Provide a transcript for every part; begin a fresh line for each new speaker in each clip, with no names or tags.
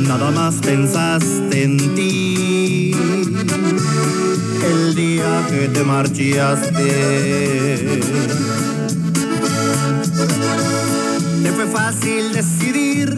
Nada más pensaste en ti el día que te marchaste. Te fue fácil decidir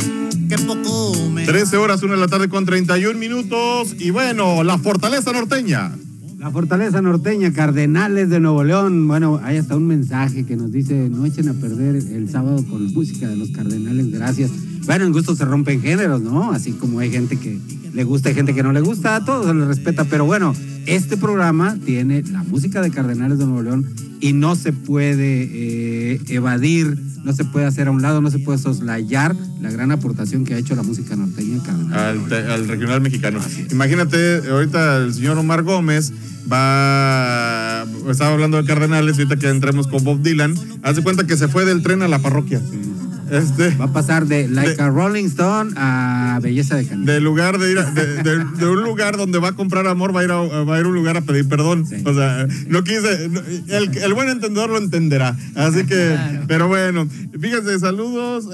que poco me...
13 horas, 1 de la tarde con 31 minutos. Y bueno, la Fortaleza Norteña.
La Fortaleza Norteña, Cardenales de Nuevo León. Bueno, hay hasta un mensaje que nos dice: no echen a perder el sábado con música de los Cardenales, gracias. Bueno, en gusto se rompen géneros, ¿no? Así como hay gente que le gusta y gente que no le gusta, a todos se les respeta. Pero bueno, este programa tiene la música de Cardenales de Nuevo León y no se puede evadir, no se puede hacer a un lado, no se puede soslayar la gran aportación que ha hecho la música norteña
al regional mexicano. Imagínate, ahorita el señor Omar Gómez estaba hablando de Cardenales, ahorita que entremos con Bob Dylan, hace cuenta que se fue del tren a la parroquia.
Va a pasar de a Rolling Stone a Belleza de Canela.
De lugar de ir de un lugar donde va a comprar amor, va a ir a un lugar a pedir perdón. Sí. O sea, no quise, el buen entendedor lo entenderá. Así que, claro. Pero bueno, fíjense, saludos.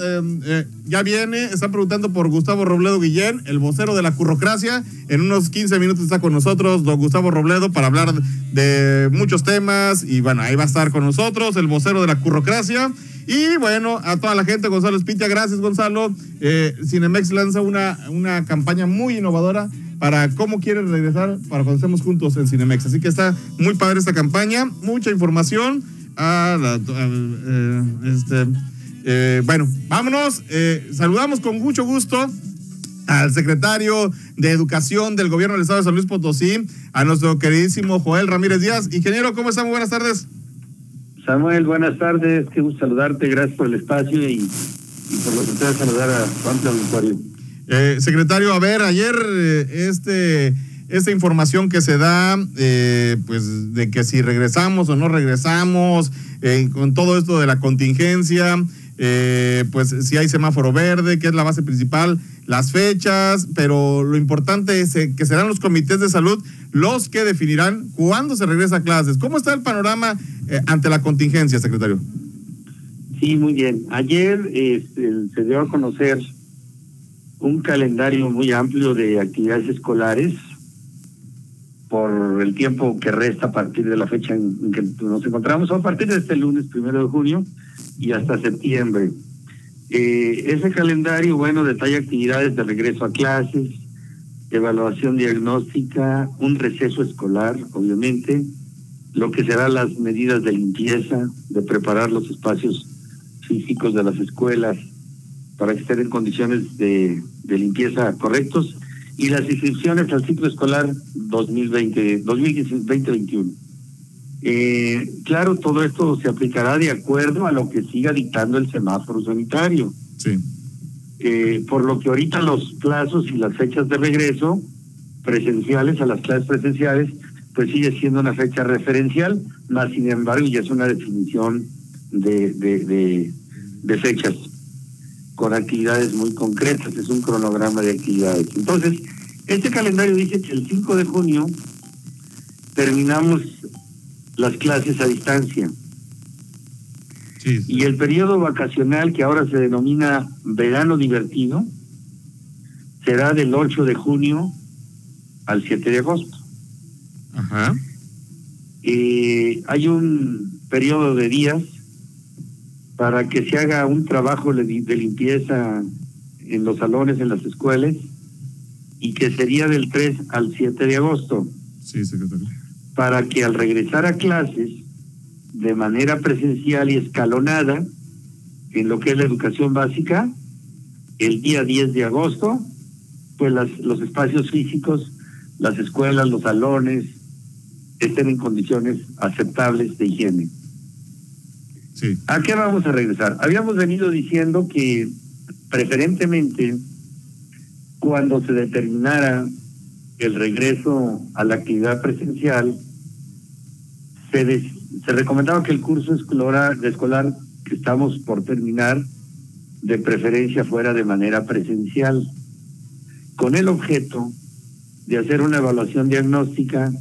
Ya viene, están preguntando por Gustavo Robledo Guillén, el vocero de la currocracia. En unos 15 minutos está con nosotros don Gustavo Robledo para hablar de muchos temas. Y bueno, ahí va a estar con nosotros el vocero de la currocracia. Y bueno, a toda la gente, Gonzalo Espitia, gracias Gonzalo. Cinemex lanza una campaña muy innovadora para cómo quieren regresar para cuando estemos juntos en Cinemex. Así que está muy padre esta campaña, mucha información. Bueno, vámonos. Saludamos con mucho gusto al secretario de Educación del Gobierno del Estado de San Luis Potosí, a nuestro queridísimo Joel Ramírez Díaz. Ingeniero, ¿cómo estamos? Buenas tardes.
Samuel, buenas tardes, qué gusto saludarte, gracias por el espacio y por lo que te saludar a tu amplio auditorio.
Secretario, a ver, ayer esta información que se da, pues de que si regresamos o no regresamos, con todo esto de la contingencia, pues si hay semáforo verde, que es la base principal, las fechas, pero lo importante es que serán los comités de salud los que definirán cuándo se regresa a clases. ¿Cómo está el panorama ante la contingencia, secretario?
Sí, muy bien. Ayer se dio a conocer un calendario muy amplio de actividades escolares por el tiempo que resta a partir de la fecha en que nos encontramos, o a partir de este lunes 1 de junio y hasta septiembre. Ese calendario, bueno, detalla actividades de regreso a clases, evaluación diagnóstica, un receso escolar, obviamente, lo que serán las medidas de limpieza, de preparar los espacios físicos de las escuelas para que estén en condiciones de limpieza correctos, y las inscripciones al ciclo escolar 2020-2021. Claro, todo esto se aplicará de acuerdo a lo que siga dictando el semáforo sanitario.
Sí.
Por lo que ahorita los plazos y las fechas de regreso presenciales a las clases presenciales, pues sigue siendo una fecha referencial, más sin embargo ya es una definición de fechas con actividades muy concretas, es un cronograma de actividades. Entonces, este calendario dice que el 5 de junio terminamos las clases a distancia.
Sí.
Y el periodo vacacional, que ahora se denomina verano divertido, será del 8 de junio al 7 de agosto.
Ajá.
Hay un periodo de días para que se haga un trabajo de limpieza en los salones, en las escuelas, y que sería del 3 al 7 de agosto.
Sí, secretario.
Para que al regresar a clases de manera presencial y escalonada en lo que es la educación básica, el día 10 de agosto, pues los espacios físicos, las escuelas, los salones, estén en condiciones aceptables de higiene.
Sí.
¿A qué vamos a regresar? Habíamos venido diciendo que preferentemente cuando se determinara el regreso a la actividad presencial, se recomendaba que el curso escolar que estamos por terminar, de preferencia fuera de manera presencial, con el objeto de hacer una evaluación diagnóstica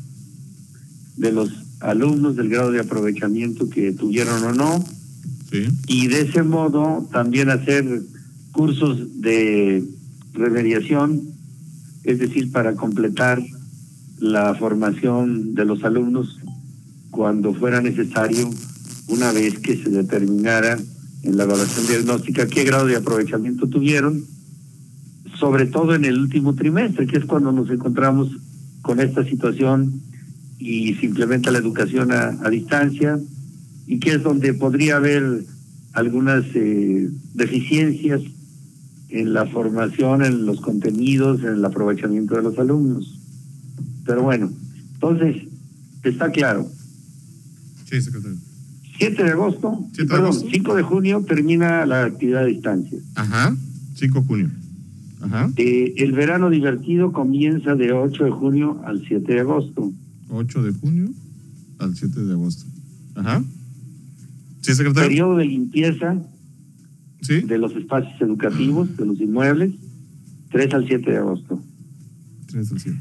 de los alumnos, del grado de aprovechamiento que tuvieron o no,
sí,
y de ese modo también hacer cursos de remediación, es decir, para completar la formación de los alumnos cuando fuera necesario, una vez que se determinara en la evaluación diagnóstica qué grado de aprovechamiento tuvieron, sobre todo en el último trimestre, que es cuando nos encontramos con esta situación y se implementa la educación a distancia, y que es donde podría haber algunas deficiencias en la formación, en los contenidos, en el aprovechamiento de los alumnos. Pero bueno, entonces, está claro.
Sí, secretario.
7 de agosto, 5 de junio termina la actividad a distancia.
Ajá, 5 de junio. Ajá.
El verano divertido comienza de 8 de junio al 7 de agosto.
8 de junio al 7 de agosto. Ajá. Sí, secretario.
Periodo de limpieza
Sí.
de los espacios educativos, de los inmuebles, 3 al 7 de agosto.
3 al 7.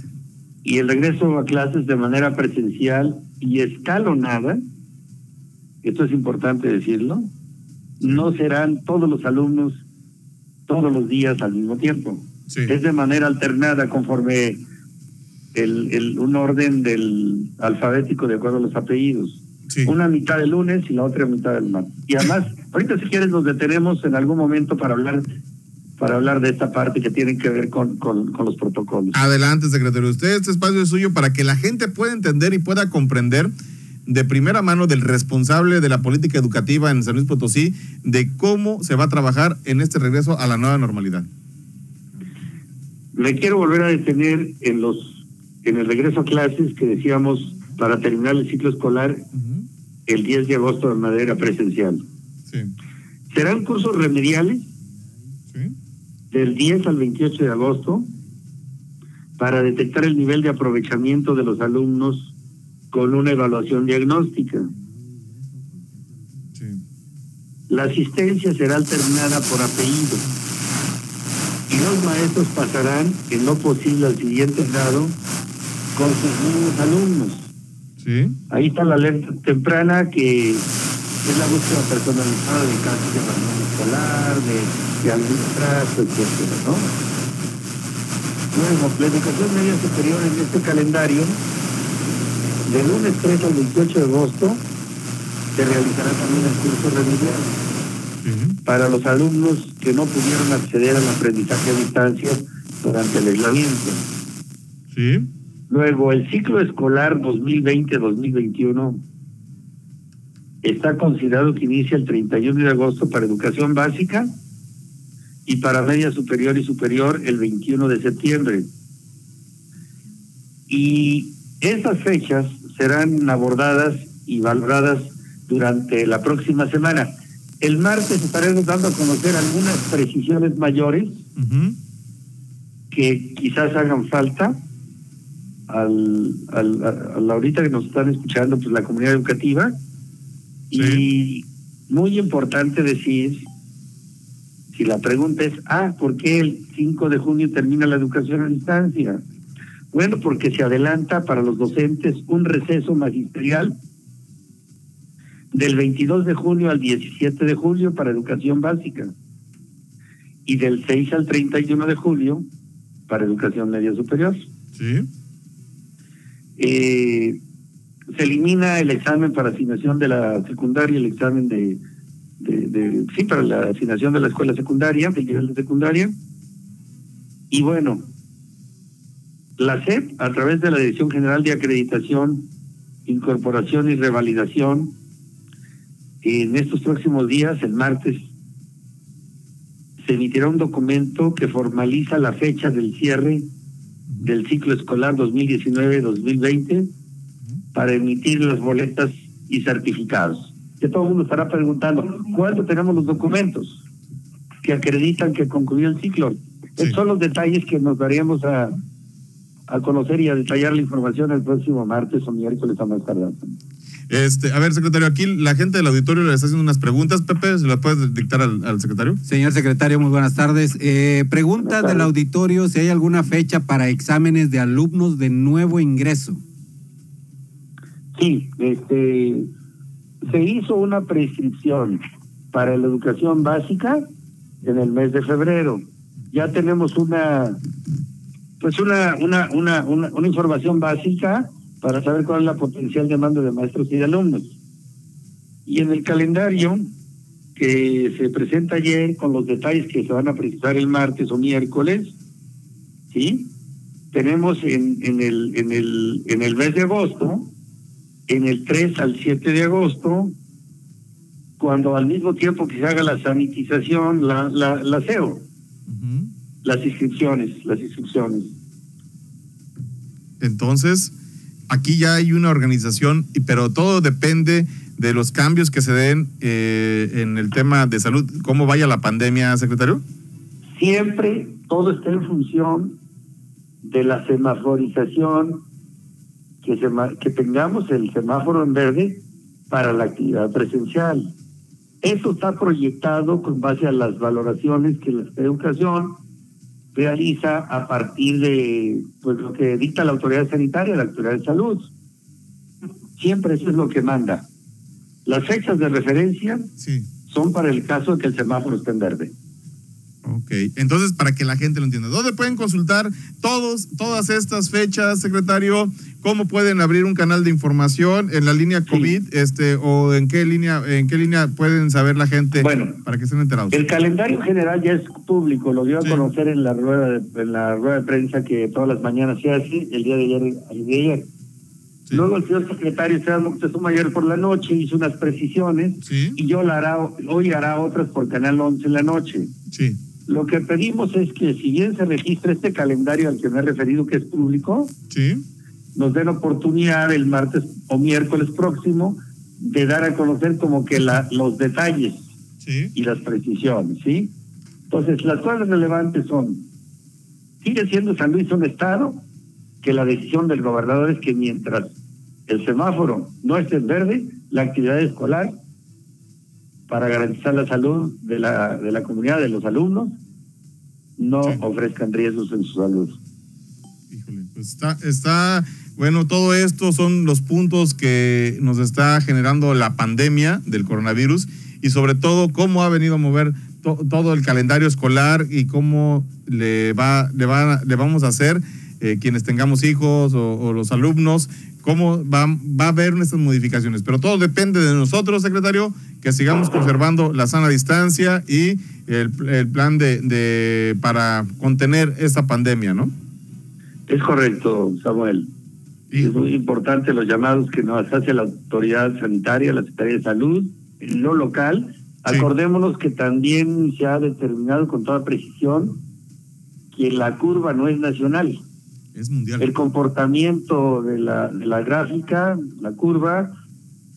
Y el regreso a clases de manera presencial y escalonada, esto es importante decirlo, no serán todos los alumnos todos los días al mismo tiempo.
Sí.
Es de manera alternada conforme un orden del alfabético de acuerdo a los apellidos.
Sí.
Una mitad el lunes y la otra mitad del martes. Y además, ahorita si quieres nos detenemos en algún momento para hablar de esta parte que tiene que ver con los protocolos.
Adelante, secretario. Este espacio es suyo para que la gente pueda entender y pueda comprender de primera mano del responsable de la política educativa en San Luis Potosí, de cómo se va a trabajar en este regreso a la nueva normalidad.
Me quiero volver a detener en el regreso a clases que decíamos para terminar el ciclo escolar el 10 de agosto de manera presencial.
Sí.
Serán cursos remediales del 10 al 28 de agosto para detectar el nivel de aprovechamiento de los alumnos con una evaluación diagnóstica.
Sí.
La asistencia será alternada por apellido y los maestros pasarán en lo posible al siguiente grado con sus mismos alumnos.
Sí.
Ahí está la alerta temprana, que es la búsqueda personalizada de casos de abandono escolar, de algún trato, etcétera, ¿no? Luego, la educación media superior en este calendario, del lunes 3 al 28 de agosto, se realizará también el curso remedial para los alumnos que no pudieron acceder al aprendizaje a distancia durante el aislamiento.
Sí.
Luego, el ciclo escolar 2020-2021 está considerado que inicia el 31 de agosto para educación básica y para media superior y superior el 21 de septiembre. Y estas fechas serán abordadas y valoradas durante la próxima semana. El martes estaremos dando a conocer algunas precisiones mayores que quizás hagan falta ahorita que nos están escuchando, pues la comunidad educativa. Sí. Y muy importante decir, si la pregunta es, ¿por qué el 5 de junio termina la educación a distancia? Bueno, porque se adelanta para los docentes un receso magisterial del 22 de junio al 17 de julio para educación básica y del 6 al 31 de julio para educación media superior.
Sí.
Se elimina el examen para asignación de la secundaria, el examen para la asignación de la escuela secundaria, del nivel de secundaria. Y bueno, la SEP, a través de la Dirección General de Acreditación, Incorporación y Revalidación, en estos próximos días, el martes, se emitirá un documento que formaliza la fecha del cierre del ciclo escolar 2019-2020 para emitir las boletas y certificados. Que todo el mundo estará preguntando, ¿cuándo tenemos los documentos que acreditan que concluyó el ciclo? Sí. Estos son los detalles que nos daremos a conocer y a detallar la información el próximo martes o miércoles a más tardar.
A ver, secretario, aquí la gente del auditorio le está haciendo unas preguntas. Pepe, ¿se las puedes dictar al secretario?
Señor secretario, muy buenas tardes. Pregunta del auditorio si hay alguna fecha para exámenes de alumnos de nuevo ingreso.
Sí, se hizo una prescripción para la educación básica en el mes de febrero. Ya tenemos una información básica para saber cuál es la potencial demanda de maestros y de alumnos. Y en el calendario que se presenta ayer, con los detalles que se van a precisar el martes o miércoles, ¿sí? Tenemos en el mes de agosto, en el 3 al 7 de agosto, cuando al mismo tiempo que se haga la sanitización, la SEO, las inscripciones.
Entonces, aquí ya hay una organización, pero todo depende de los cambios que se den en el tema de salud. ¿Cómo vaya la pandemia, secretario?
Siempre todo está en función de la semaforización, que tengamos el semáforo en verde para la actividad presencial. Eso está proyectado con base a las valoraciones que la educación realiza a partir de lo que dicta la autoridad sanitaria, la autoridad de salud. Siempre eso es lo que manda. Las fechas de referencia son para el caso de que el semáforo esté en verde.
Ok, entonces para que la gente lo entienda, ¿dónde pueden consultar todas estas fechas, secretario? ¿Cómo pueden abrir un canal de información en la línea COVID, o en qué línea pueden saber la gente, para que estén enterados? El
calendario general ya es público, lo dio a conocer en la rueda de prensa que todas las mañanas se hace, el día de ayer. Sí. Luego el señor secretario Esteban Moctezuma ayer por la noche hizo unas precisiones, y hoy hará otras por Canal 11 en la noche.
Sí.
Lo que pedimos es que, si bien se registra este calendario al que me he referido, que es público, nos den oportunidad el martes o miércoles próximo de dar a conocer como que los detalles y las precisiones, ¿sí? Entonces, las cosas relevantes son: sigue siendo San Luis un estado que la decisión del gobernador es que mientras el semáforo no esté en verde, la actividad escolar, para garantizar la salud de la comunidad, de los alumnos, no ofrezcan riesgos en su salud.
Híjole, pues está bueno, todo esto son los puntos que nos está generando la pandemia del coronavirus, y sobre todo cómo ha venido a mover todo el calendario escolar y cómo le vamos a hacer quienes tengamos hijos o los alumnos, cómo va a haber estas modificaciones. Pero todo depende de nosotros, secretario, que sigamos conservando la sana distancia y el plan para contener esta pandemia, ¿no?
Es correcto, Samuel. Es muy importante los llamados que nos hace la autoridad sanitaria, la Secretaría de Salud, en lo local. Acordémonos que también se ha determinado con toda precisión que la curva no es nacional.
Es mundial.
El comportamiento de la gráfica, la curva,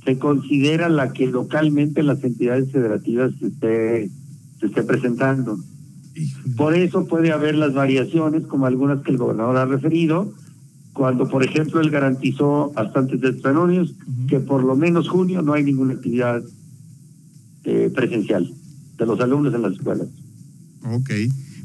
se considera la que localmente las entidades federativas se esté presentando. Por eso puede haber las variaciones, como algunas que el gobernador ha referido, cuando, por ejemplo, él garantizó hasta antes de estos anuncios que por lo menos junio no hay ninguna actividad presencial de los alumnos en las escuelas.
Ok,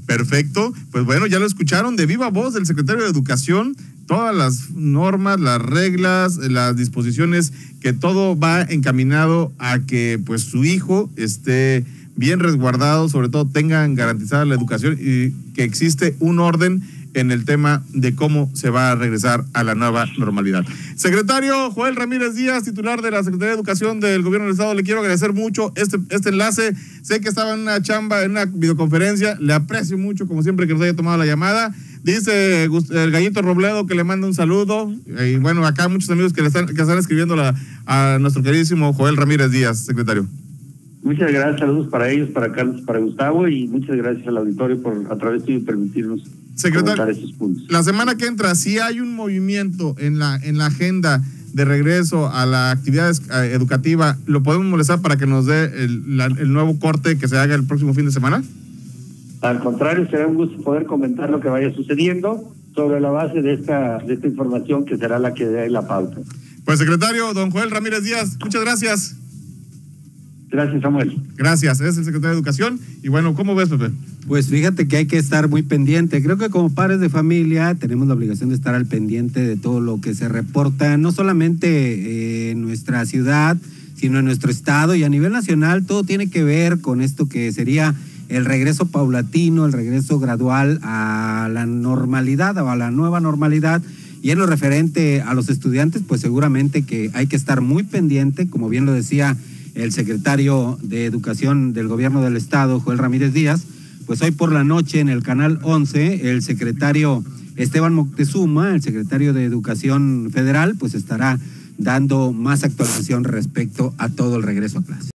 perfecto. Pues bueno, ya lo escucharon de viva voz del secretario de Educación, todas las normas, las reglas, las disposiciones, que todo va encaminado a que pues su hijo esté bien resguardado, sobre todo tengan garantizada la educación y que existe un orden en el tema de cómo se va a regresar a la nueva normalidad. Secretario Joel Ramírez Díaz, titular de la Secretaría de Educación del Gobierno del Estado, le quiero agradecer mucho este enlace. Sé que estaba en una chamba, en una videoconferencia, le aprecio mucho, como siempre, que nos haya tomado la llamada. Dice el Gallito Robledo que le manda un saludo, y bueno, acá muchos amigos que están escribiendo a nuestro queridísimo Joel Ramírez Díaz, secretario.
Muchas gracias, saludos para ellos, para Carlos, para Gustavo, y muchas gracias al auditorio por a través de permitirnos comentar estos puntos.
La semana que entra, si hay un movimiento en la agenda de regreso a la actividad educativa, ¿lo podemos molestar para que nos dé el nuevo corte que se haga el próximo fin de semana?
Al contrario, será un gusto poder comentar lo que vaya sucediendo sobre la base de esta información, que será la que dé la pauta.
Pues, secretario, don Joel Ramírez Díaz, muchas gracias.
Gracias, Samuel.
Gracias, es el secretario de Educación. Y bueno, ¿cómo ves, Pepe?
Pues fíjate que hay que estar muy pendiente. Creo que como padres de familia tenemos la obligación de estar al pendiente de todo lo que se reporta, no solamente en nuestra ciudad, sino en nuestro estado y a nivel nacional. Todo tiene que ver con esto que sería el regreso paulatino, el regreso gradual a la normalidad o a la nueva normalidad. Y en lo referente a los estudiantes, pues seguramente que hay que estar muy pendiente, como bien lo decía el secretario de Educación del Gobierno del Estado, Joel Ramírez Díaz. Pues hoy por la noche en el Canal 11, el secretario Esteban Moctezuma, el secretario de Educación Federal, pues estará dando más actualización respecto a todo el regreso a clase.